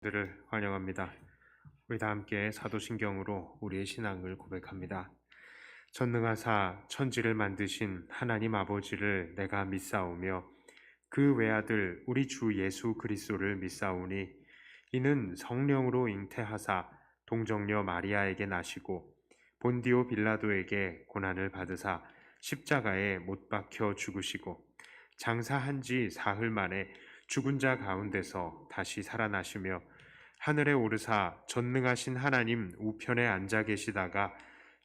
들을 환영합니다. 우리 다 함께 사도신경으로 우리의 신앙을 고백합니다. 전능하사 천지를 만드신 하나님 아버지를 내가 믿사오며 그 외아들 우리 주 예수 그리스도를 믿사오니 이는 성령으로 잉태하사 동정녀 마리아에게 나시고 본디오 빌라도에게 고난을 받으사 십자가에 못 박혀 죽으시고 장사한 지 사흘 만에 죽은 자 가운데서 다시 살아나시며 하늘에 오르사 전능하신 하나님 우편에 앉아 계시다가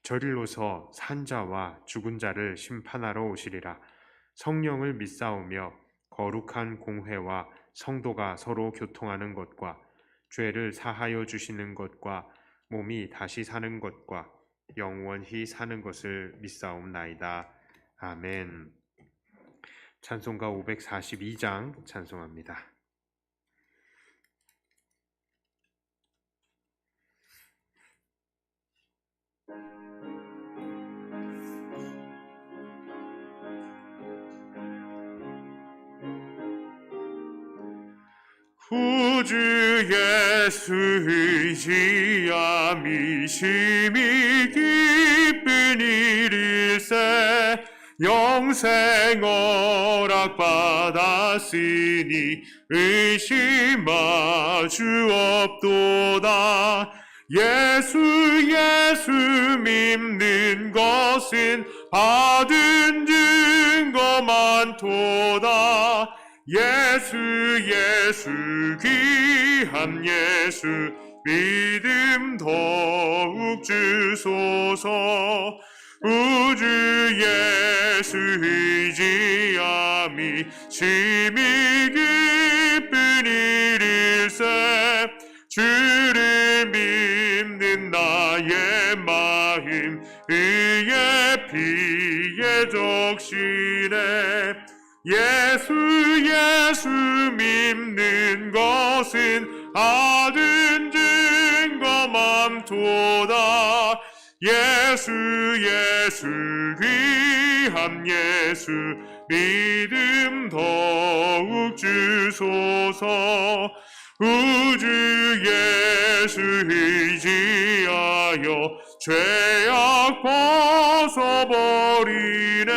저릴로서 산 자와 죽은 자를 심판하러 오시리라. 성령을 믿사오며 거룩한 공회와 성도가 서로 교통하는 것과 죄를 사하여 주시는 것과 몸이 다시 사는 것과 영원히 사는 것을 믿사옵나이다. 아멘. 찬송가 542장 찬송합니다. 구주 예수 의지함이 심히 기쁜 일일세 영생 허락 받았으니 의심하 주없도다. 예수 믿는 것은 받은 증거 많도다. 예수 귀한 예수 믿음 더욱 주소서. 우주 예수 의지함이 심히 기쁜 일일세 주를 믿는 나의 마음 의에 피에 적시네. 예수 믿는 것은 받은 증거 많도다. 예수 귀한 예수 믿음 더욱 주소서. 우주 예수 의지하여 죄악 벗어버리네.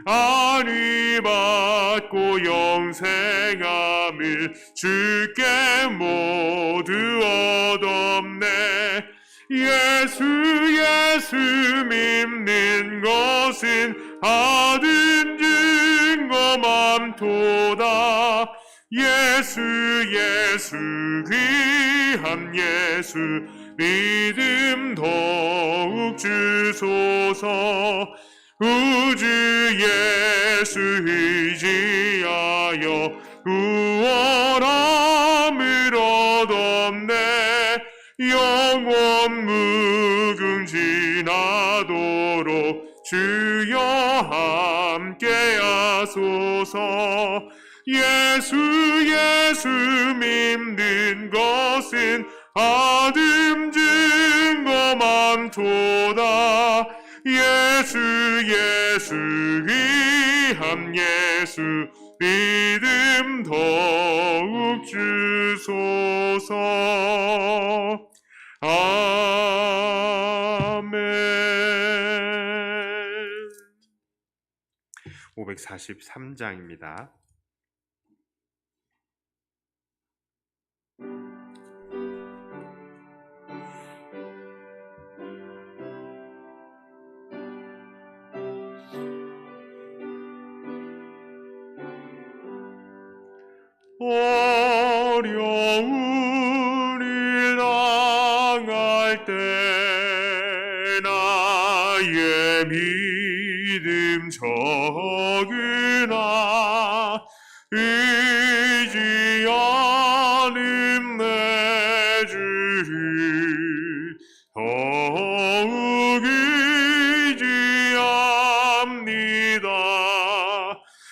안위 받고 영생함을 주께 모두 얻었네. 예수 믿는 것은 받은 증거 많도다. 예수 귀한 예수 믿음 더욱 주소서. 우주 예수 의지하여 구원함을 얻었네. 영원 무궁지나도록 주여 함께 하소서. 예수 믿는 것은 받은 증거 많도다. 예수 귀한 예수 믿음 더욱 주소서. 아멘. 543장입니다. 어려운 일 당할 때 나의 믿음 적으나 의지하는 내 주를 더욱 의지합니다.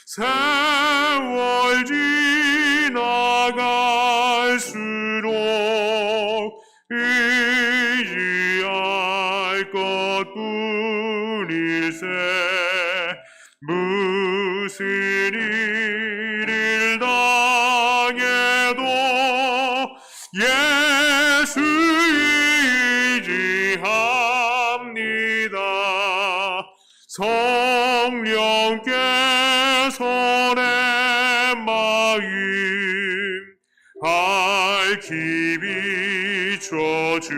세월 지나갈수록 의지할 것뿐일세. 무슨 일을 당해도 예수이지합니다. 성령께서 내 마음 밝히 비춰주시니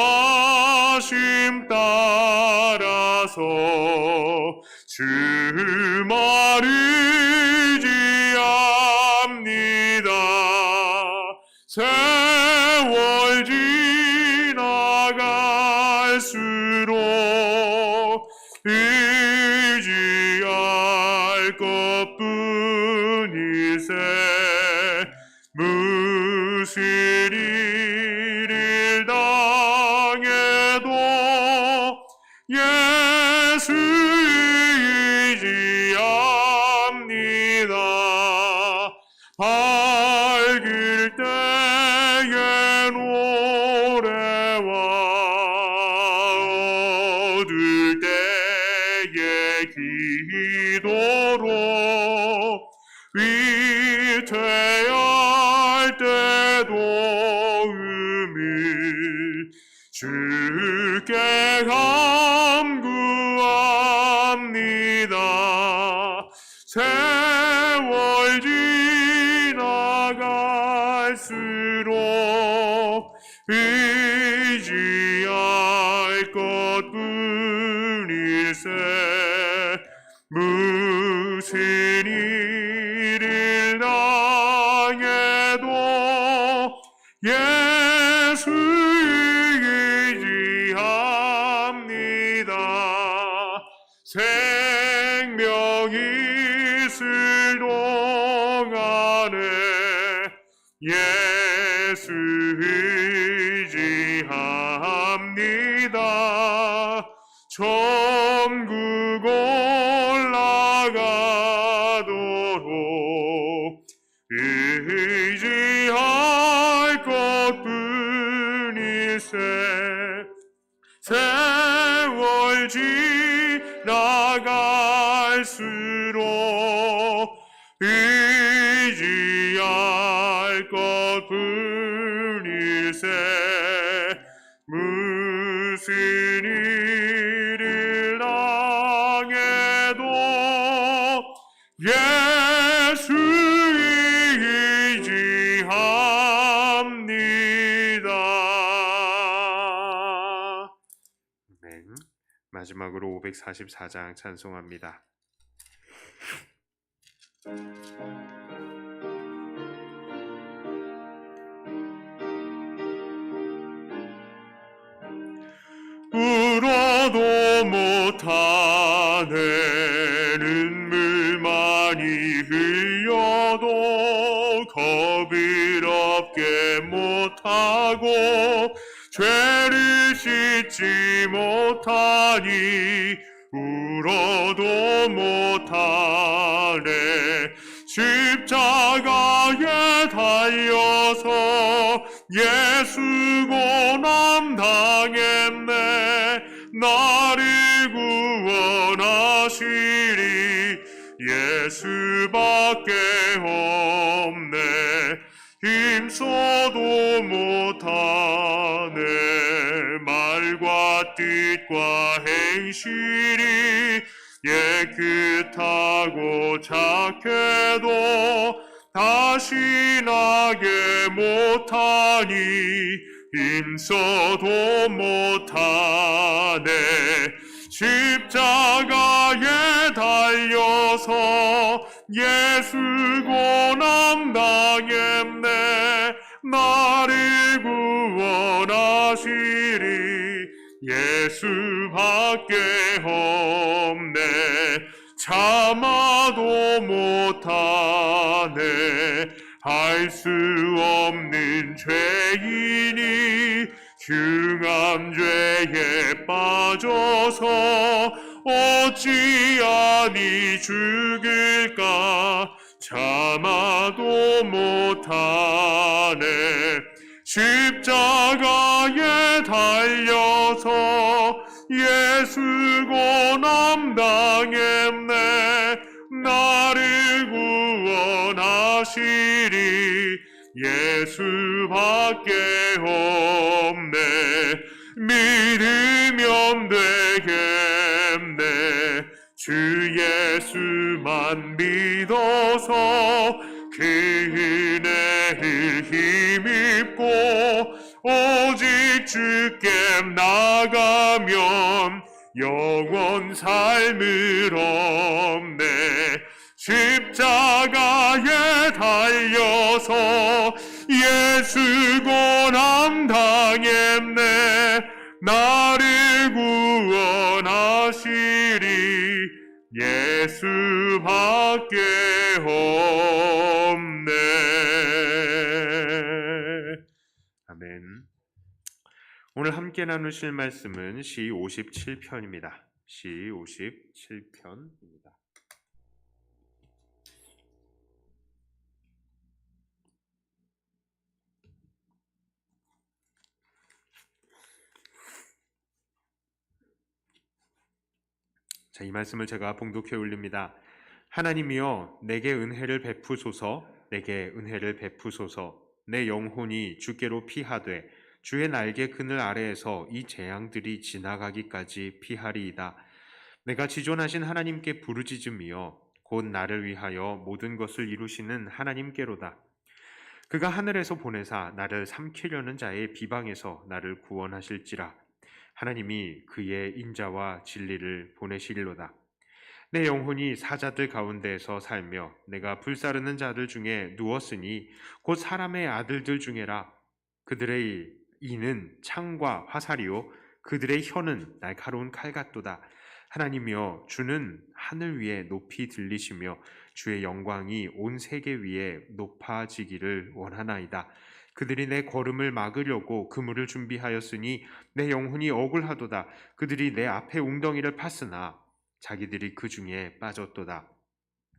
인도하심 따라서 주만 의지합니다. 세월 지나갈수록 의지할 것뿐일세. 무슨 일을 당해도 예수 의지합니다. 밝을 때에 노래와 어두울 때에 기도로 위태할 때도 음을 주께 간구합니다. 세월 지나갈수록 의지할 것뿐일세. 무슨 일을 당해도 예수 의지합니다. 생명이 있을 동안에 예수 의지합니다. 천국 올라가도록 의지할 것뿐일세. 세월 지나갈수록 의지할 것뿐일세. 무슨 일을 당해도 예수 의지합니다. 아멘. 마지막으로 544장 찬송합니다. 울어도 못하네 눈물 많이 흘려도 겁을 없게 못하고 죄를 씻지 못하니 울어도 못하네. 십자가에 달려서 예수 고난 당했네. 나를 구원하시리 예수밖에 없네. 힘써도 못하네. 말과 뜻과 행실이 깨끗하고 착해도 다시 나게 못하니 힘써도 못하네. 십자가에 달려서 예수 고난 당했네. 나를 구원하시리 예수밖에 없네. 참아도 못하네. 할 수 없는 죄인이 흉한 죄에 빠져서 어찌하니 죽을까. 참아도 못하네. 십자가에 달려서 예수 고난 당했네. 나를 구원하시리 예수밖에 없네. 믿으면 되겠네. 주 예수만 믿어서 그 은혜를 힘입고 오직 주께 나가면 영원 삶을 얻네. 십자가에 달려서 예수 고난 당했네. 나를 구원하시리 예수밖에 없네. 아멘. 오늘 함께 나누실 말씀은 시 57편입니다. 시 57편입니다. 자, 이 말씀을 제가 봉독해 올립니다. 하나님이여 내게 은혜를 베푸소서. 내게 은혜를 베푸소서. 내 영혼이 주께로 피하되 주의 날개 그늘 아래에서 이 재앙들이 지나가기까지 피하리이다. 내가 지존하신 하나님께 부르짖으며 곧 나를 위하여 모든 것을 이루시는 하나님께로다. 그가 하늘에서 보내사 나를 삼키려는 자의 비방에서 나를 구원하실지라. 하나님이 그의 인자와 진리를 보내시리로다. 내 영혼이 사자들 가운데에서 살며 내가 불사르는 자들 중에 누웠으니 곧 사람의 아들들 중에라. 그들의 이는 창과 화살이요 그들의 혀는 날카로운 칼 같도다. 하나님이여 주는 하늘 위에 높이 들리시며 주의 영광이 온 세계 위에 높아지기를 원하나이다. 그들이 내 걸음을 막으려고 그물을 준비하였으니 내 영혼이 억울하도다. 그들이 내 앞에 웅덩이를 팠으나 자기들이 그 중에 빠졌도다.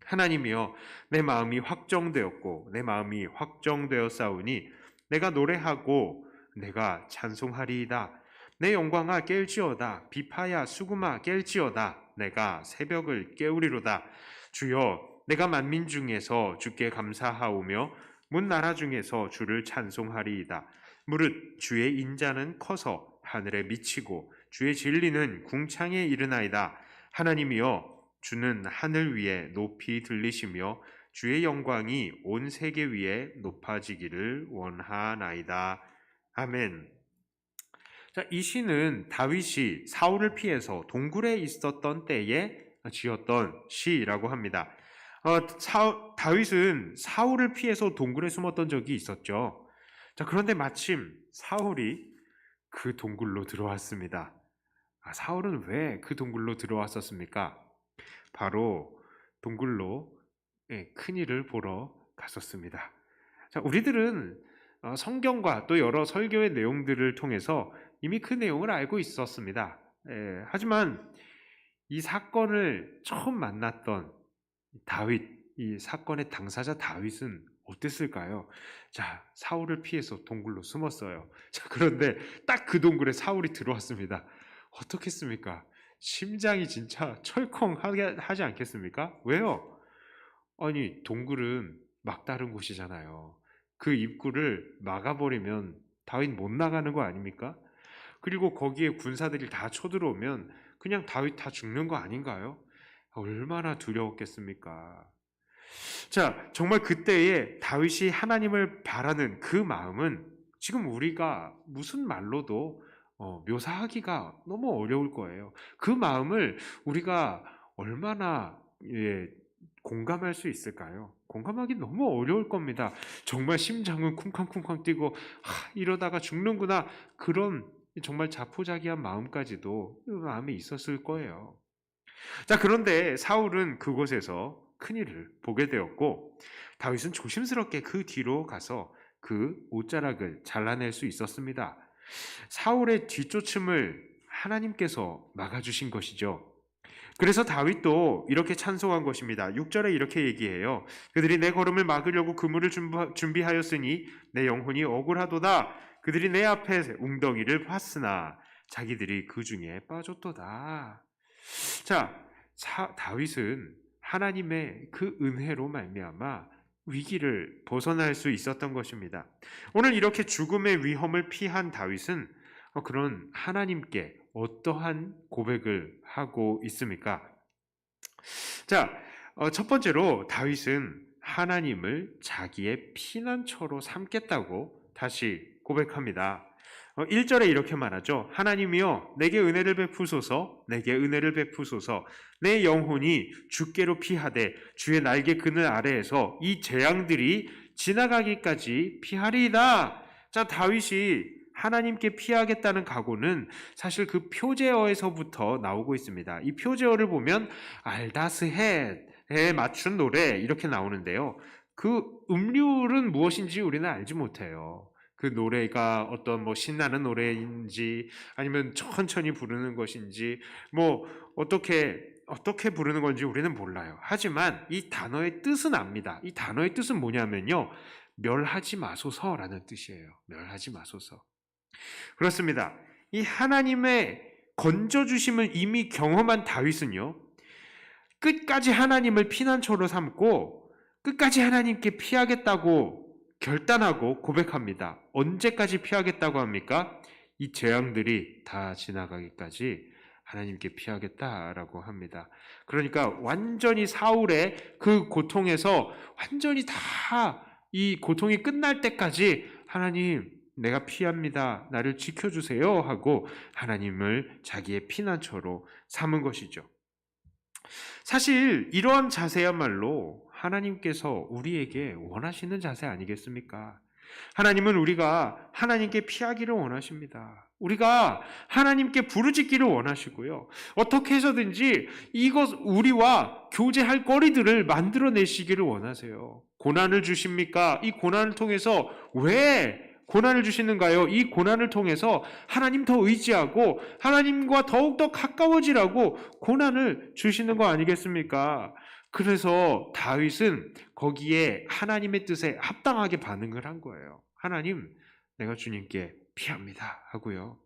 하나님이여 내 마음이 확정되었고 내 마음이 확정되었사오니 내가 노래하고 내가 찬송하리이다. 내 영광아 깰지어다. 비파야 수구마 깰지어다. 내가 새벽을 깨우리로다. 주여 내가 만민 중에서 주께 감사하오며 문 나라 중에서 주를 찬송하리이다. 무릇 주의 인자는 커서 하늘에 미치고 주의 진리는 궁창에 이르나이다. 하나님이여 주는 하늘 위에 높이 들리시며 주의 영광이 온 세계 위에 높아지기를 원하나이다. 아멘. 자, 이 시는 다윗이 사울을 피해서 동굴에 있었던 때에 지었던 시라고 합니다. 다윗은 사울을 피해서 동굴에 숨었던 적이 있었죠. 자, 그런데 마침 사울이 그 동굴로 들어왔습니다. 사울은 왜 그 동굴로 들어왔었습니까? 바로 동굴로 큰일을 보러 갔었습니다. 자, 우리들은 성경과 또 여러 설교의 내용들을 통해서 이미 그 내용을 알고 있었습니다. 하지만 이 사건을 처음 만났던 다윗, 이 사건의 당사자 다윗은 어땠을까요? 자, 사울을 피해서 동굴로 숨었어요. 자, 그런데 딱 그 동굴에 사울이 들어왔습니다. 어떻겠습니까? 심장이 진짜 철컹하게 하지 않겠습니까? 왜요? 아니, 동굴은 막다른 곳이잖아요. 그 입구를 막아버리면 다윗 못 나가는 거 아닙니까? 그리고 거기에 군사들이 다 쳐들어오면 그냥 다윗 다 죽는 거 아닌가요? 얼마나 두려웠겠습니까? 자, 정말 그때에 다윗이 하나님을 바라는 그 마음은 지금 우리가 무슨 말로도 묘사하기가 너무 어려울 거예요. 그 마음을 우리가 얼마나 공감할 수 있을까요? 공감하기 너무 어려울 겁니다. 정말 심장은 쿵쾅쿵쾅 뛰고 이러다가 죽는구나, 그런 정말 자포자기한 마음까지도 그 마음에 있었을 거예요. 자, 그런데 사울은 그곳에서 큰일을 보게 되었고 다윗은 조심스럽게 그 뒤로 가서 그 옷자락을 잘라낼 수 있었습니다. 사울의 뒤쫓음을 하나님께서 막아주신 것이죠. 그래서 다윗도 이렇게 찬송한 것입니다. 6절에 이렇게 얘기해요. 그들이 내 걸음을 막으려고 그물을 준비하였으니 내 영혼이 억울하도다. 그들이 내 앞에 웅덩이를 팠으나 자기들이 그 중에 빠졌도다. 자, 다윗은 하나님의 그 은혜로 말미암아 위기를 벗어날 수 있었던 것입니다. 오늘 이렇게 죽음의 위험을 피한 다윗은 그런 하나님께 어떠한 고백을 하고 있습니까? 자, 첫 번째로 다윗은 하나님을 자기의 피난처로 삼겠다고 다시 고백합니다. 1절에 이렇게 말하죠. 하나님이여 내게 은혜를 베푸소서, 내게 은혜를 베푸소서. 내 영혼이 주께로 피하되 주의 날개 그늘 아래에서 이 재앙들이 지나가기까지 피하리이다. 자, 다윗이 하나님께 피하겠다는 각오는 사실 그 표제어에서부터 나오고 있습니다. 이 표제어를 보면 알다스헷에 맞춘 노래 이렇게 나오는데요. 그 음률은 무엇인지 우리는 알지 못해요. 그 노래가 어떤 신나는 노래인지 아니면 천천히 부르는 것인지 어떻게 부르는 건지 우리는 몰라요. 하지만 이 단어의 뜻은 압니다. 이 단어의 뜻은 뭐냐면요. 멸하지 마소서라는 뜻이에요. 멸하지 마소서. 그렇습니다. 이 하나님의 건져주심을 이미 경험한 다윗은요. 끝까지 하나님을 피난처로 삼고 끝까지 하나님께 피하겠다고 결단하고 고백합니다. 언제까지 피하겠다고 합니까? 이 재앙들이 다 지나가기까지 하나님께 피하겠다라고 합니다. 그러니까 완전히 사울의 그 고통에서 완전히 다 이 고통이 끝날 때까지 하나님 내가 피합니다. 나를 지켜주세요 하고 하나님을 자기의 피난처로 삼은 것이죠. 사실 이러한 자세야말로 하나님께서 우리에게 원하시는 자세 아니겠습니까? 하나님은 우리가 하나님께 피하기를 원하십니다. 우리가 하나님께 부르짖기를 원하시고요. 어떻게 해서든지 우리와 교제할 거리들을 만들어내시기를 원하세요. 고난을 주십니까? 이 고난을 통해서 왜 고난을 주시는가요? 이 고난을 통해서 하나님 더 의지하고 하나님과 더욱더 가까워지라고 고난을 주시는 거 아니겠습니까? 그래서 다윗은 거기에 하나님의 뜻에 합당하게 반응을 한 거예요. 하나님, 내가 주님께 피합니다 하고요.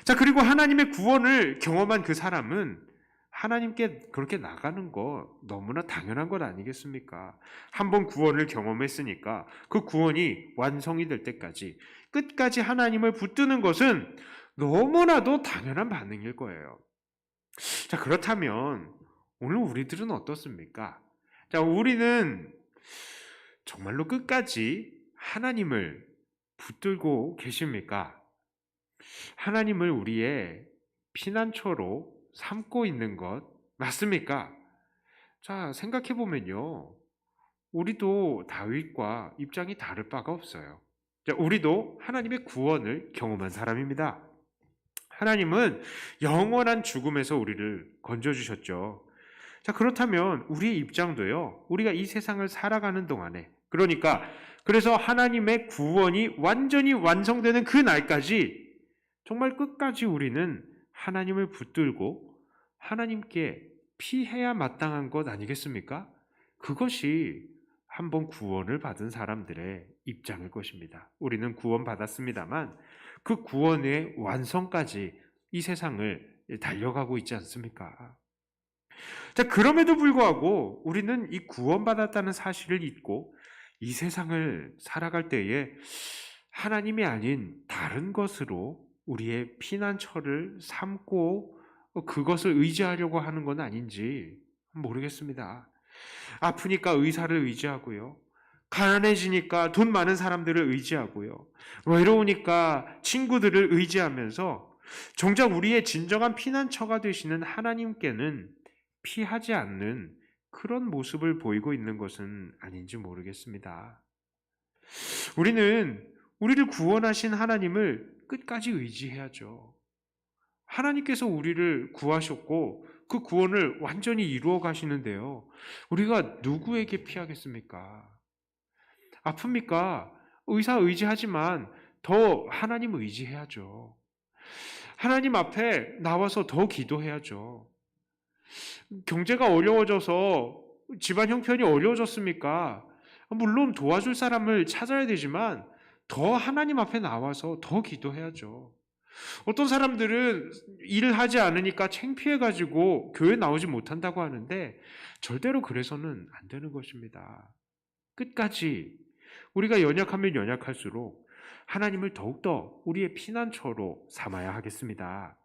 자, 그리고 하나님의 구원을 경험한 그 사람은 하나님께 그렇게 나가는 거 너무나 당연한 것 아니겠습니까? 한번 구원을 경험했으니까 그 구원이 완성이 될 때까지 끝까지 하나님을 붙드는 것은 너무나도 당연한 반응일 거예요. 자, 그렇다면 오늘 우리들은 어떻습니까? 자, 우리는 정말로 끝까지 하나님을 붙들고 계십니까? 하나님을 우리의 피난처로 삼고 있는 것 맞습니까? 자, 생각해 보면요. 우리도 다윗과 입장이 다를 바가 없어요. 자, 우리도 하나님의 구원을 경험한 사람입니다. 하나님은 영원한 죽음에서 우리를 건져주셨죠. 자, 그렇다면 우리의 입장도요. 우리가 이 세상을 살아가는 동안에 그래서 하나님의 구원이 완전히 완성되는 그 날까지 정말 끝까지 우리는 하나님을 붙들고 하나님께 피해야 마땅한 것 아니겠습니까? 그것이 한번 구원을 받은 사람들의 입장일 것입니다. 우리는 구원받았습니다만 그 구원의 완성까지 이 세상을 달려가고 있지 않습니까? 자, 그럼에도 불구하고 우리는 이 구원받았다는 사실을 잊고 이 세상을 살아갈 때에 하나님이 아닌 다른 것으로 우리의 피난처를 삼고 그것을 의지하려고 하는 건 아닌지 모르겠습니다. 아프니까 의사를 의지하고요. 가난해지니까 돈 많은 사람들을 의지하고요. 외로우니까 친구들을 의지하면서 정작 우리의 진정한 피난처가 되시는 하나님께는 피하지 않는 그런 모습을 보이고 있는 것은 아닌지 모르겠습니다. 우리는 우리를 구원하신 하나님을 끝까지 의지해야죠. 하나님께서 우리를 구하셨고 그 구원을 완전히 이루어 가시는데요. 우리가 누구에게 피하겠습니까? 아픕니까? 의사 의지하지만 더 하나님 의지해야죠. 하나님 앞에 나와서 더 기도해야죠. 경제가 어려워져서 집안 형편이 어려워졌습니까? 물론 도와줄 사람을 찾아야 되지만 더 하나님 앞에 나와서 더 기도해야죠. 어떤 사람들은 일을 하지 않으니까 창피해가지고 교회 나오지 못한다고 하는데 절대로 그래서는 안 되는 것입니다. 끝까지 우리가 연약하면 연약할수록 하나님을 더욱더 우리의 피난처로 삼아야 하겠습니다.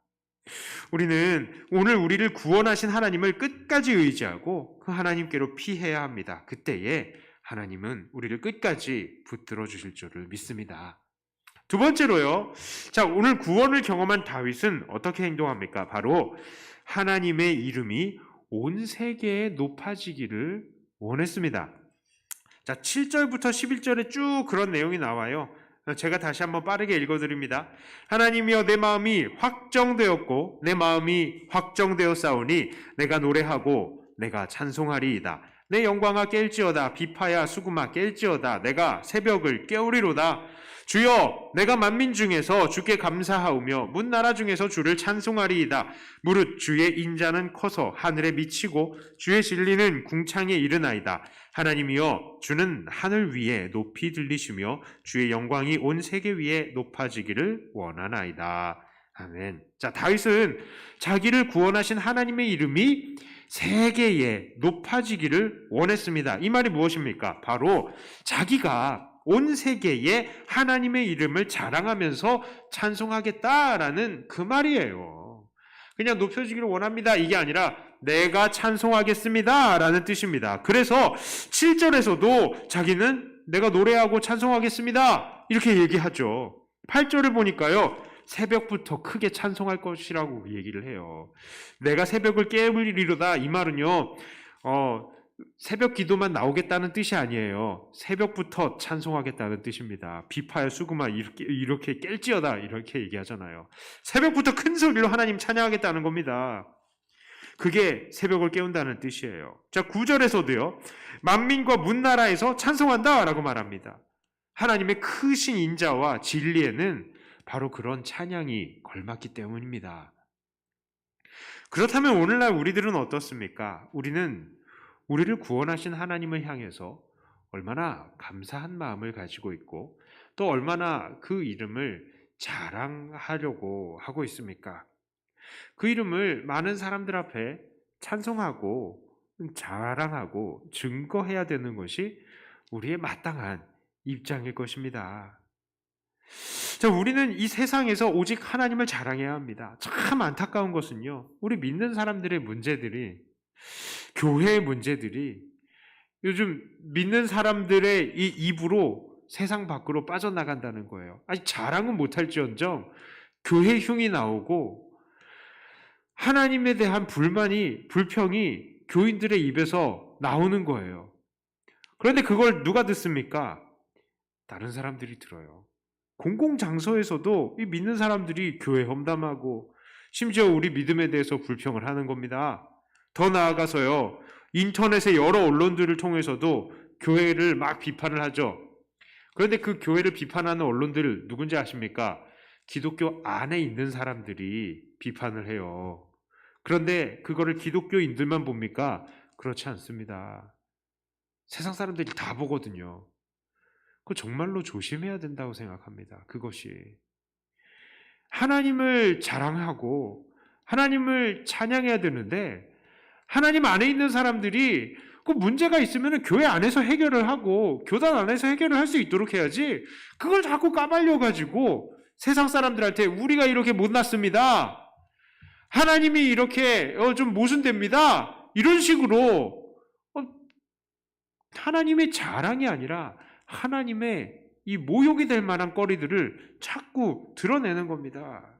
우리는 오늘 우리를 구원하신 하나님을 끝까지 의지하고 그 하나님께로 피해야 합니다. 그때에 하나님은 우리를 끝까지 붙들어 주실 줄을 믿습니다. 두 번째로요. 자, 오늘 구원을 경험한 다윗은 어떻게 행동합니까? 바로 하나님의 이름이 온 세계에 높아지기를 원했습니다. 자, 7절부터 11절에 쭉 그런 내용이 나와요. 제가 다시 한번 빠르게 읽어드립니다. 하나님이여 내 마음이 확정되었고 내 마음이 확정되었사오니 내가 노래하고 내가 찬송하리이다. 내 영광아 깰지어다. 비파야 수구마 깰지어다. 내가 새벽을 깨우리로다. 주여 내가 만민 중에서 주께 감사하오며 문나라 중에서 주를 찬송하리이다. 무릇 주의 인자는 커서 하늘에 미치고 주의 진리는 궁창에 이르나이다. 하나님이여 주는 하늘 위에 높이 들리시며 주의 영광이 온 세계 위에 높아지기를 원하나이다. 아멘. 자, 다윗은 자기를 구원하신 하나님의 이름이 세계에 높아지기를 원했습니다. 이 말이 무엇입니까? 바로 자기가 온 세계에 하나님의 이름을 자랑하면서 찬송하겠다라는 그 말이에요. 그냥 높여지기를 원합니다. 이게 아니라 내가 찬송하겠습니다 라는 뜻입니다. 그래서 7절에서도 자기는 내가 노래하고 찬송하겠습니다 이렇게 얘기하죠. 8절을 보니까요. 새벽부터 크게 찬송할 것이라고 얘기를 해요. 내가 새벽을 깨우리로다 이 말은요. 새벽 기도만 나오겠다는 뜻이 아니에요. 새벽부터 찬송하겠다는 뜻입니다. 비파야 수구마 이렇게 깰지어다 이렇게 얘기하잖아요. 새벽부터 큰 소리로 하나님 찬양하겠다는 겁니다. 그게 새벽을 깨운다는 뜻이에요. 자, 9절에서도요. 만민과 문나라에서 찬송한다 라고 말합니다. 하나님의 크신 인자와 진리에는 바로 그런 찬양이 걸맞기 때문입니다. 그렇다면 오늘날 우리들은 어떻습니까? 우리는 우리를 구원하신 하나님을 향해서 얼마나 감사한 마음을 가지고 있고 또 얼마나 그 이름을 자랑하려고 하고 있습니까? 그 이름을 많은 사람들 앞에 찬송하고 자랑하고 증거해야 되는 것이 우리의 마땅한 입장일 것입니다. 자, 우리는 이 세상에서 오직 하나님을 자랑해야 합니다. 참 안타까운 것은요. 우리 믿는 사람들의 문제들이 교회의 문제들이 요즘 믿는 사람들의 이 입으로 세상 밖으로 빠져나간다는 거예요. 아니 자랑은 못할지언정 교회 흉이 나오고 하나님에 대한 불평이 교인들의 입에서 나오는 거예요. 그런데 그걸 누가 듣습니까? 다른 사람들이 들어요. 공공장소에서도 이 믿는 사람들이 교회 험담하고 심지어 우리 믿음에 대해서 불평을 하는 겁니다. 더 나아가서요. 인터넷의 여러 언론들을 통해서도 교회를 막 비판을 하죠. 그런데 그 교회를 비판하는 언론들 누군지 아십니까? 기독교 안에 있는 사람들이 비판을 해요. 그런데 그거를 기독교인들만 봅니까? 그렇지 않습니다. 세상 사람들이 다 보거든요. 그거 정말로 조심해야 된다고 생각합니다. 그것이. 하나님을 자랑하고 하나님을 찬양해야 되는데 하나님 안에 있는 사람들이 그 문제가 있으면 교회 안에서 해결을 하고 교단 안에서 해결을 할 수 있도록 해야지 그걸 자꾸 까발려가지고 세상 사람들한테 우리가 이렇게 못났습니다. 하나님이 이렇게 좀 모순됩니다. 이런 식으로 하나님의 자랑이 아니라 하나님의 이 모욕이 될 만한 거리들을 자꾸 드러내는 겁니다.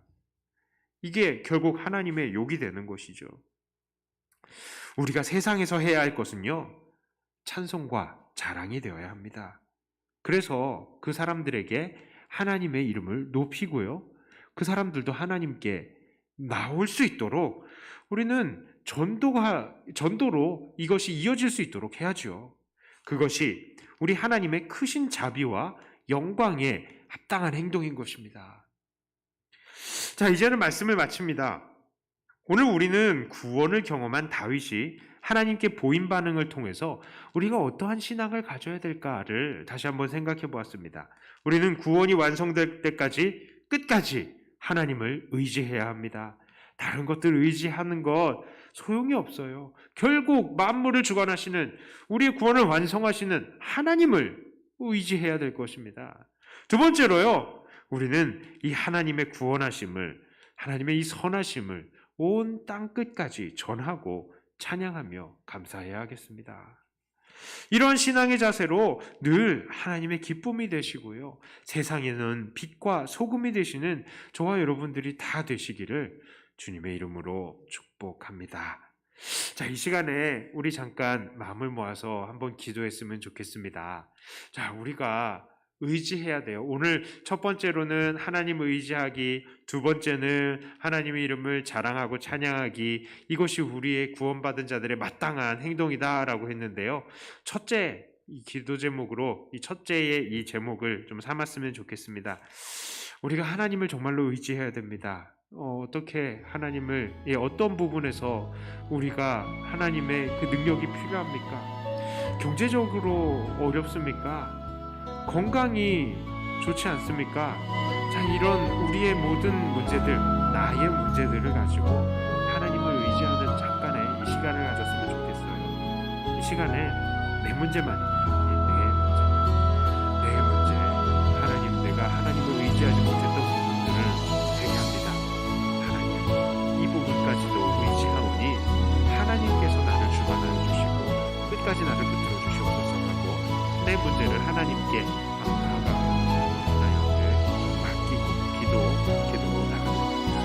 이게 결국 하나님의 욕이 되는 것이죠. 우리가 세상에서 해야 할 것은요, 찬송과 자랑이 되어야 합니다. 그래서 그 사람들에게 하나님의 이름을 높이고요, 그 사람들도 하나님께 나올 수 있도록 우리는 전도로 이것이 이어질 수 있도록 해야죠. 그것이 우리 하나님의 크신 자비와 영광에 합당한 행동인 것입니다. 자, 이제는 말씀을 마칩니다. 오늘 우리는 구원을 경험한 다윗이 하나님께 보인 반응을 통해서 우리가 어떠한 신앙을 가져야 될까를 다시 한번 생각해 보았습니다. 우리는 구원이 완성될 때까지 끝까지 하나님을 의지해야 합니다. 다른 것들 의지하는 것 소용이 없어요. 결국 만물을 주관하시는, 우리의 구원을 완성하시는 하나님을 의지해야 될 것입니다. 두 번째로요, 우리는 이 하나님의 구원하심을, 하나님의 이 선하심을 온 땅 끝까지 전하고 찬양하며 감사해야 하겠습니다. 이런 신앙의 자세로 늘 하나님의 기쁨이 되시고요, 세상에는 빛과 소금이 되시는 저와 여러분들이 다 되시기를 주님의 이름으로 축복합니다. 자, 이 시간에 우리 잠깐 마음을 모아서 한번 기도했으면 좋겠습니다. 자, 우리가 의지해야 돼요. 오늘 첫 번째로는 하나님을 의지하기, 두 번째는 하나님의 이름을 자랑하고 찬양하기, 이것이 우리의 구원받은 자들의 마땅한 행동이다라고 했는데요. 첫째, 이 기도 제목으로 이 첫째의 이 제목을 좀 삼았으면 좋겠습니다. 우리가 하나님을 정말로 의지해야 됩니다. 어떻게 하나님을, 어떤 부분에서 우리가 하나님의 그 능력이 필요합니까? 경제적으로 어렵습니까? 건강이 좋지 않습니까? 자, 이런 우리의 모든 문제들, 나의 문제들을 가지고 하나님을 의지하는 잠깐의 이 시간을 가졌으면 좋겠어요. 이 시간에 내 문제만, 내 문제, 하나님, 내가 하나님을 의지하지 못했던 부분들을 회개합니다. 하나님, 이 부분까지도 의지하오니 하나님께서 나를 주관하여 주시고 끝까지 나를 붙들어 주시옵소서 하고 내 문제를 하나님께 나아가고 하나님께 맡기고 기도로 나가겠습니다.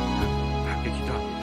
함께 기도합니다.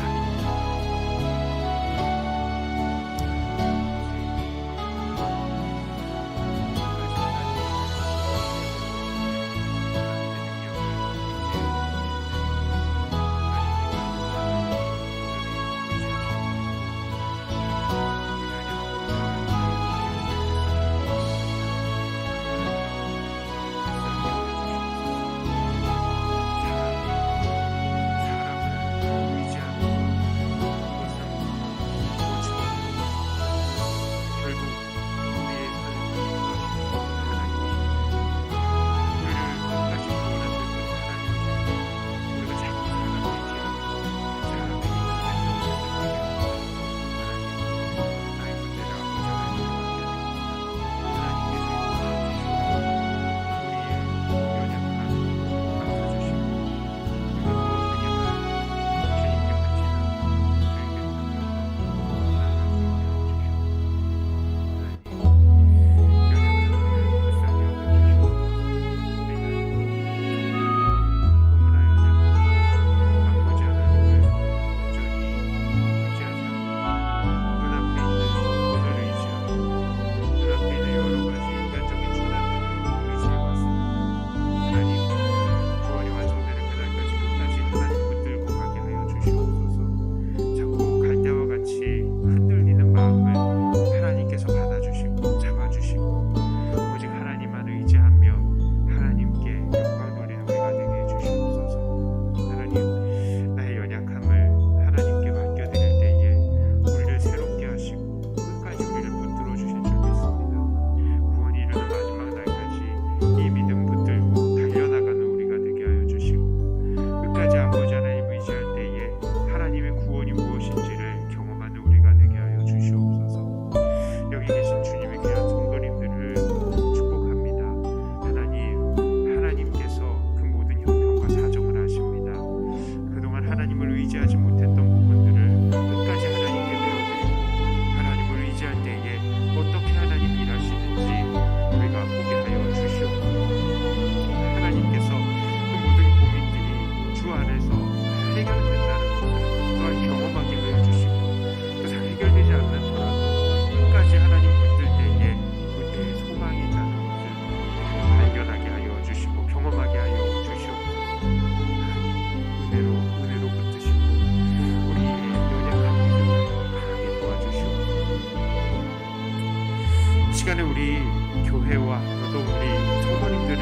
시간에 우리 교회와 또 우리 성도님들을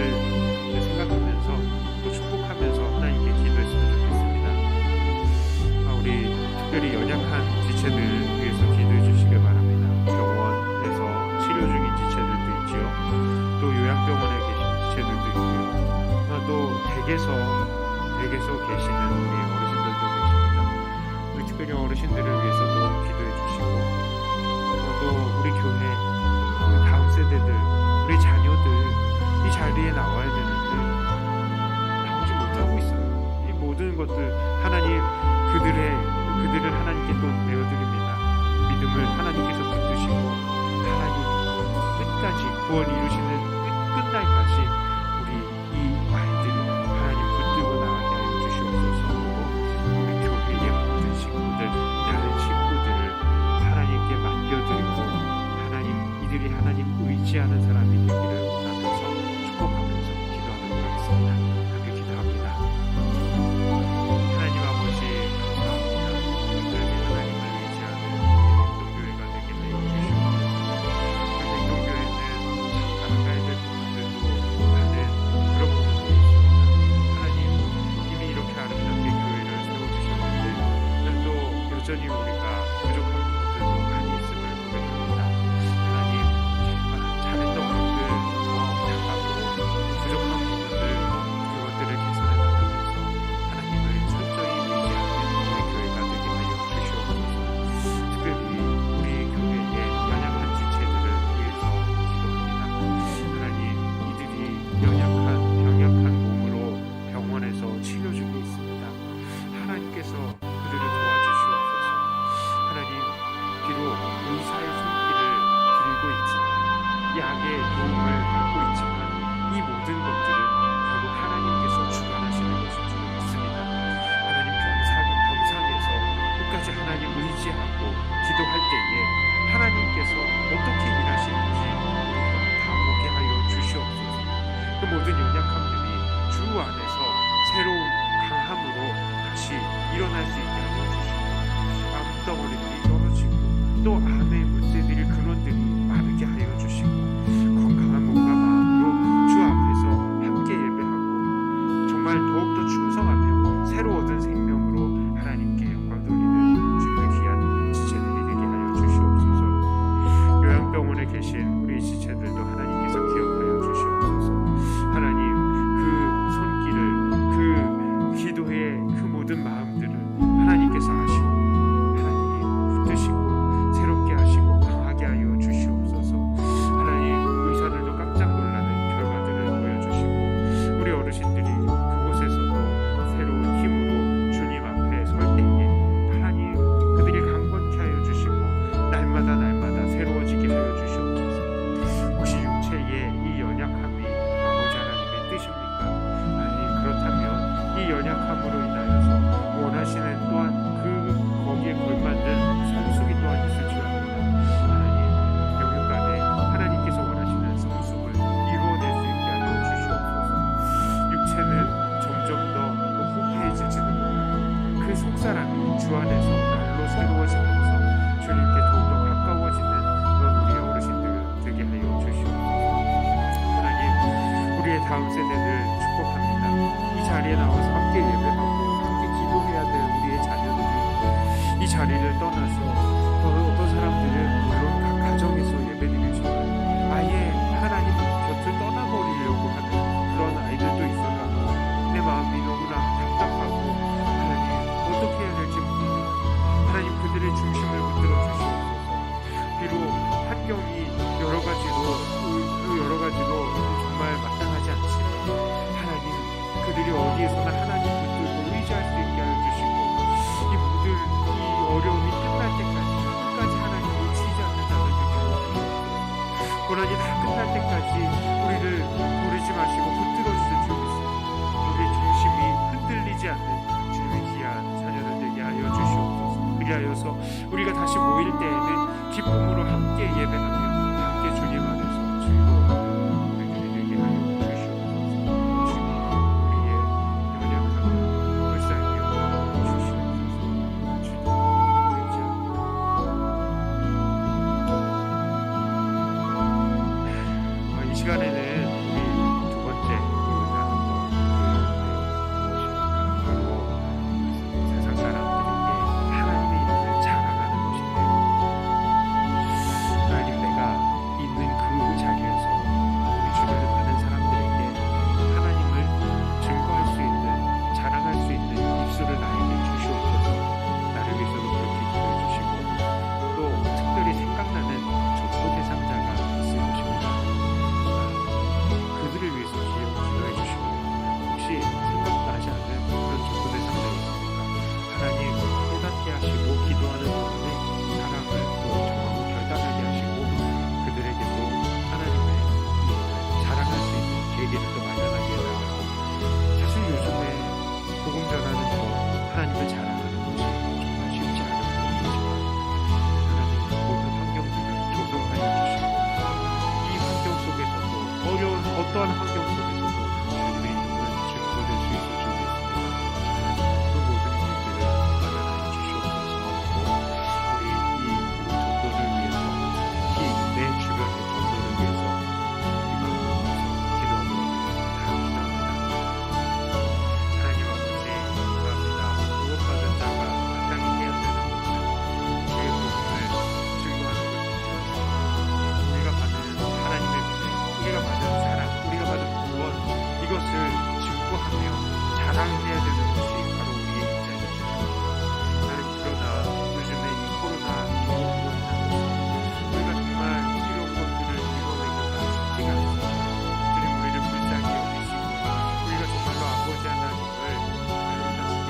생각하면서 또 축복하면서 하나님께 기도했으면 좋겠습니다. 우리 특별히 연약한 지체들 위해서 기도해 주시길 바랍니다. 병원에서 치료 중인 지체들도 있지요. 또 요양병원에 계신 지체들도 있고요. 또 댁에서 계시는 우리 어르신들도 계십니다. 우리 특별히 어르신들을 위해서도 기도해 자리에 나와야 되는데 나오지 못하고 있어요. 이 모든 것들 하나님 그들을 하나님께 또 내어드립니다. 믿음을 하나님께서 붙드시고 하나님 끝까지 구원 이루시는 끝날까지 우리 이 아이들을 하나님 붙들고 나가게 하여 주시옵소서. 우리 교회의 모든 식구들, 다른 식구들을 하나님께 맡겨드리고 하나님 이들이 하나님 의지하는 사람이 되기를 원하면서 축복하면서 기도하도록 하겠습니다. 함께 기도합니다. 하나님 아버지 감사합니다. 오늘도 하나님을 의지하는 백동교회가 되게 하여 주시옵소서. 백동교회는 참 나아가야 될 부분들도 많은 그런 부분들이 있습니다. 하나님 이미 이렇게 아름답게 교회를 세워주셨는데 또 여전히 우리가 부족한 부분들도 많이 있음을 고백합니다. 하나님 잘했던 것들 더 나가고 부족한 부분들 그것들을 개선해 나가면서 하나님을 철저히 의지하는 우리 교회가 되게 하여 주시옵소서. 특별히 우리 교회의 연약한 지체들을 위해서 기도합니다. 하나님 이들이 병약한 몸으로 병원에서 치료 중에 있습니다. 하나님께서 그들을 도와주시옵소서. 하나님 비록 의사의 손길을 들고 있지만 약의 도움을 받고 있지만 이 모든 것들은 결국 하나님께서 주관하시는 것인 줄 믿습니다. 하나님 병상에서 끝까지 하나님 의지하고 기도할 때에 하나님께서 어떻게 일하시는지 우리가 다 보게 하여 주시옵소서. 그 모든 연약함들이 주 안에서 새로운 강함으로 다시 일어날 수 있게 하여 주시고 암덩어리들이 떨어지고 또 암의 문제들이 근원들이 마르게 하여 주시고 건강한 몸과 마음으로 주 앞에서 함께 예배하고 정말 더욱더 충성하며 새로 얻은 생명으로 하나님께 영광 돌리는 주님의 귀한 지체들이 되게 하여 주시옵소서. 요양병원에 계신 우리 지체들도 하나님께서 기억하여 주시옵소서. 하나님 그 손길을 그 기도의 그 모든 마음들을 하나님께서 아시고 하나님 붙드시고 새롭게 하시고 강하게 하여 주시옵소서. 하나님 의사들도 깜짝 놀라는 결과들을 보여주시고 우리 어르신들이 그곳에서도 새로운 힘으로 주님 앞에 설 때에 하나님 그들이 강건케 하여 주시고 날마다 새로워지게 하여 주시옵소서. 혹시 육체의 이 연약함이 아버지 하나님의 뜻입니까? 아니 그렇다면 이 연약함으로 인하여서 원하시는 또한 거기에 걸맞는 성숙이 또한 있을 줄 압니다. 하나님 영육간에 하나님께서 원하시는 성숙을 이루어낼 수 있게 하여 주시옵소서. 육체는 점점 더 후패해질지도 몰라요. 그 속사람이 주 안에서 날로 새로워지면서 주님께 더욱더 가까워지는 그런 우리의 어르신들 되게 하여 주시옵소서. 하나님 우리의 다음 세대를 축복합니다. 이 자리에 나와서 함께 예배하고 함께 기도해야 될 우리의 자녀들이 이 자리를 떠나서 어떤 사람들은 물론 각 가정에서 예배드리지만 아예 하나님 곁을 떠나버리려고 하는 그런 아이들도 있어서 내 마음이 너무나 답답하고 하나님 어떻게 해야 될지 모릅니다. 하나님 그들의 중심을 붙들어 주시옵소서. 비록 환경이 여러 가지로 정말 마땅하지 않지만 하나님 그들이 어디에서나 하나님 붙들고 의지할 수 있게 하여 주시고 이 모든 이 어려움이 끝날 때까지 끝까지 하나님 놓치지 않는 자들 되게 하여 주시옵소서. 고난이 다 끝날 때까지 우리를 버리지 마시고 붙들어 주실 줄 믿습니다. 우리의 중심이 흔들리지 않는 주님의 귀한 자녀들 되게 하여 주시옵소서. 그리하여서 우리가 다시 모일 때에는 기쁨으로 함께 예배하며 함께 주님 안에서 즐거워하는 우리들이 되게 하여 주시옵소서. 주님 우리의 연약함을 불쌍히 여겨 주시옵소서. 주님 의지합니다. 이 시간에는 우리 두 번째 우리가 한번 무엇입니까? 바로 세상 사람들에게 하나님의 이름을 자랑하는 것인데요. 하나님 내가 있는 그 자리에서 우리 주변의 많은 사람들에게 하나님을 증거할 수 있는 자랑할 수 있는 입술을 나에게 주시옵소서. 나를 위해서도 그렇게 기도해 주시고 또 특별히 생각나는 전도 대상자가 있을 것입니다. 어떠한 환경 속에서도 주님의 이름은 증거될 수 있을 줄 믿습니다. 그 모든 일들을 마련하여 주시옵소서. 우리 이 전도를 위해서, 특히 내 주변의 전도를 위해서 이 마음으로서 기도하도록 합니다. 하나님 아버지 감사합니다. 구원받은 자가 마땅히 해야 되는 것은 주의 복음을 증거하는 것입니다. 우리가 받은 하나님의 은혜, 우리가 받은 사랑, 우리가 받은 구원, 이것을 증거하며 자랑해야 되는 것이 바로 우리의 입장이죠. 하나님, 그러나 요즘에 이 코로나 유행으로 인하여서 우리가 정말 이런 것들을 이뤄내기가 쉽지가 않습니다. 주님, 우리를 불쌍히 여기시고 우리가 정말로 아버지 하나님을 아름답게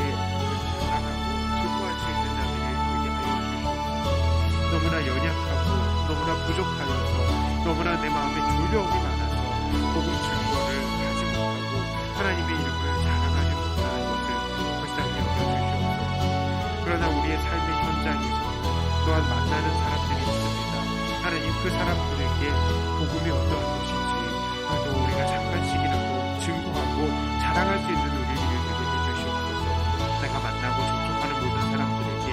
자랑하고 증거할 수 있는 자들이 되게 하여 주시옵소서. 너무나 연약하고 너무나 부족하여서 너무나 내 마음에 두려움이 많아서 복음 증거를 하지 못하고 하나님의 이름을 자랑하지 못하는 것을 불쌍히 여겨주시옵소서. 그러나 우리의 삶의 현장에서 또한 만나는 사람들이 있습니다. 하나님, 그 사람들에게 복음이 어떠한 것인지 또 우리가 잠깐씩이라도 증거하고 자랑할 수 있는 우리를 되게 해주시옵소서. 내가 만나고 접촉하는 모든 사람들에게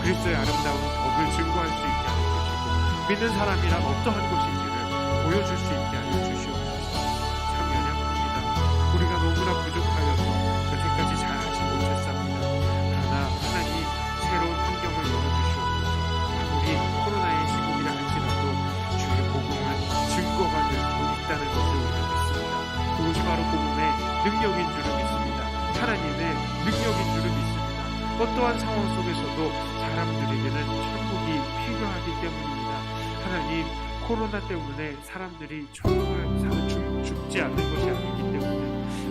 그리스도의 아름다운 덕을 증거할 수 있게 하여 주시고 믿는 사람이란 어떠한 것인지를 보여줄 수 있게 하여 주시옵소서. 참 연약합니다. 우리가 너무나 부족하여서 여태까지 잘하지 못했습니다. 그러나 하나님, 새로운 환경을 열어주시옵소서. 아무리 코로나의 시국이라 할지라도 주의 복음은 증거가 될 수 있다는 것을 우리가 믿습니다. 그것이 바로 복음의 능력인 줄을 믿습니다. 하나님의 능력인 줄을 믿습니다. 어떠한 상황 속에서도 사람들에게는 천국이 필요하기 때문입니다. 하나님, 코로나 때문에 사람들이 죽지 않는 것이 아니기 때문에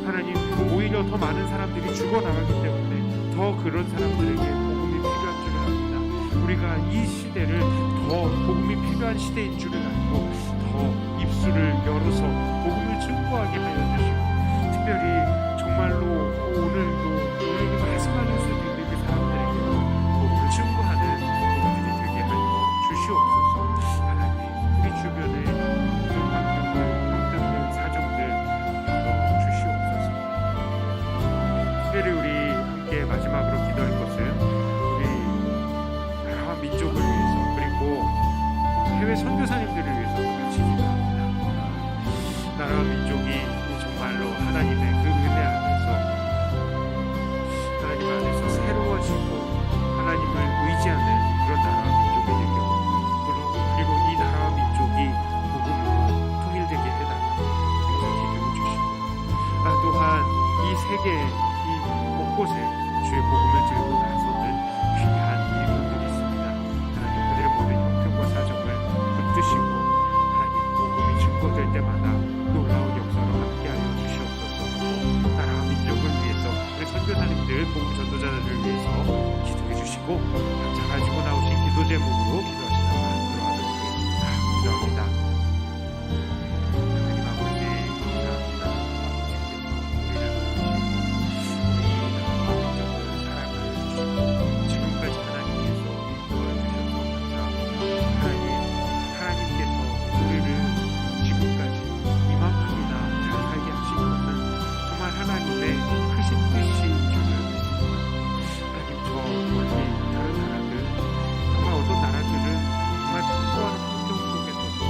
하나님, 오히려 더 많은 사람들이 죽어나가기 때문에 더 그런 사람들에게 복음이 필요한 줄을 압니다. 우리가 이 시대를 더 복음이 필요한 시대인 줄을 알고 더 입술을 열어서 복음을 증거하게 하여 주시고 특별히 정말로 오늘도 말씀하실 수 있는 그 사람들에게도 복음을 증거하는 우리들이 되게 하여 주시옵소서. 하나님, 우리 주변에 그 환경들, 형편들, 사정들 열어주시옵소서. 특별히 우리 함께 마지막으로 기도할 것은 우리 나라와 민족을 위해서 그리고 해외 선교사님들을 위해서도 같이 기도합니다. 나라와 민족이 정말로 하나님의 그 은혜 안에서 하나님 안에서 새로워지고 하나님을 의지하는 그런 나라와 민족이 되게 그리고 이 나라와 민족이 복음으로 통일되게 해달라고 기도해 주시고 또한 이 세계 이 곳곳에 주의 복음을 들고 나서는 귀한 일꾼들이 있습니다. 하나님, 그들의 모든 형편과 사정을 붙드시고 하나님, 복음이 증거될 때마다 놀라운 역사로 함께하여 주시옵소서. 나라와 민족을 위해서 우리 선교사님들, 복음 전도자들을 위해서 기도해 주시고 각자 가지고 나오신 기도 제목으로 기도하시다가 들어가도록 하겠습니다. 기도합니다. 하나님 아버지, 감사합니다. 아버지께서 우리 나라와 민족을 사랑하여 주시고 지금까지 하나님께서 도와주셔서 감사합니다. 하나님께서 우리를 지금까지 이만큼이나 잘 살게 하신 것은 정말 하나님의 크신 뜻인 줄을 믿습니다. 하나님, 저 멀리 다른 나라들, 정말 어떤 나라들은 정말 풍부한 환경 속에서도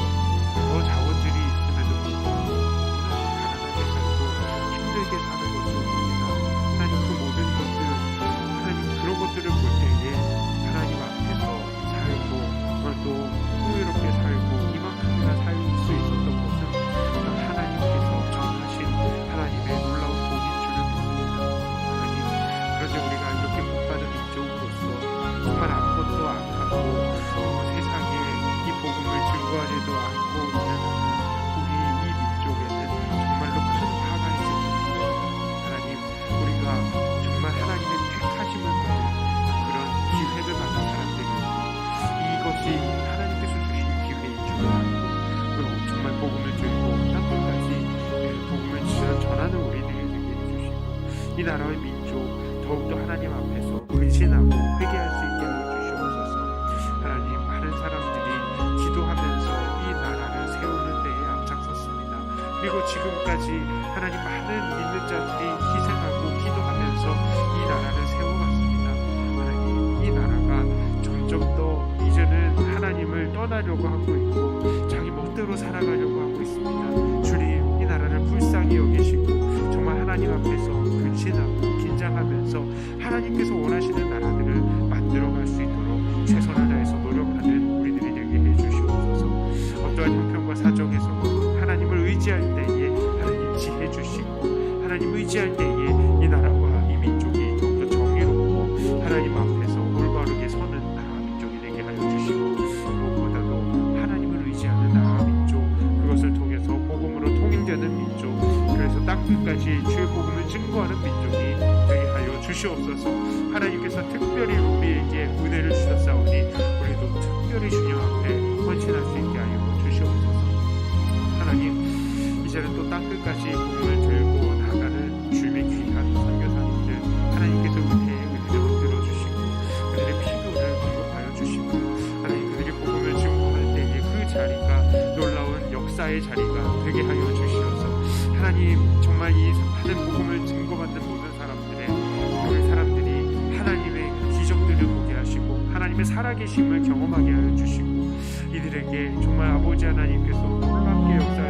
더 자원들이 있음에도 불구하고 가난하게 살고 힘들게 사는 것을 봅니다. 하나님, 그 모든 것들, 하나님, 그런 것들을 볼 때에 하나님 앞에서 살고 또 풍요롭게 살고 이만큼이나 살 수 있었던 것은 하나님께서 정하신 하나님의 놀라운 복인 줄을 믿습니다. 하나님, 그런데 우리가 이렇게 복받은 민족으로서 정말 아무것도 안 하고 세상에 이 복음을 증거하지도 않고 있는 우리 이 민족에는 정말로 큰 화가 있을 텐데 하나님, 우리가 정말 하나님의 택하심을 받은 그런 기회를 받은 사람들이고 이것이 하나님께서 주신 기회인 줄 알고 정말 복음을 들고 땅끝까지 복음을 전하는 우리들이 되게 해주시고 이 나라의 민족 더욱더 하나님 앞에서 의진하고 회개할 수 있게 하여 주시옵소서. 하나님, 많은 사람들이 기도하면서 이 나라를 세우는 데에 앞장섰습니다. 그리고 지금까지 하나님 많은 믿는 자들이 희생하고 기도하면서 이 나라를 세워갔습니다. 하나님, 이 나라가 점점 더 이제는 하나님을 떠나려고 하고 있고 자기 멋대로 살아가려고 하고 있습니다. 주님, 이 나라를 불쌍히 여기시고 정말 하나님 앞에서 근신하고 긴장하면서 하나님께서 원하시는 나라들을 만들어갈 수 있도록 최선을 다해서 노력하는 우리들이 되게 해주시옵소서. 어떠한 형편과 사정에서 하나님을 의지할 때에 하나님 지혜 주시고 하나님 의지할 때에 이 나라와 이 민족이 더욱더 정의롭고 하나님 앞에서 올바르게 서는 나라와 민족이 되게 하여 주시고 무엇보다도 하나님을 의지하는 나라와 민족, 그것을 통해서 복음으로 통일되는 민족, 그래서 땅끝까지 주의 복음을 증거하는 민족이 되게 하여 주시옵소서. 하나님께서 특별히 우리에게 은혜를 주셨사오니 우리도 특별히 주님 앞에 헌신할 수 있게 하여 주시옵소서. 하나님, 이제는 또 땅끝까지 복음을 들고 나가는 주님의 귀한 선교사님들, 하나님께서 은혜의 은혜를 흔들어 주시고 그들의 필요를 공급하여 주시고 하나님, 그들이 복음을 증거할 때에 그 자리가 놀라운 역사의 자리가 되게 하여 주시옵소서. 하나님, 정말 이 많은 복음을 증거받는 모든 그 사람들이 하나님의 기적들을 보게 하시고 하나님의 살아계심을 경험하게 하여 주시고 이들에게 정말 아버지 하나님께서 놀랍게 역사하여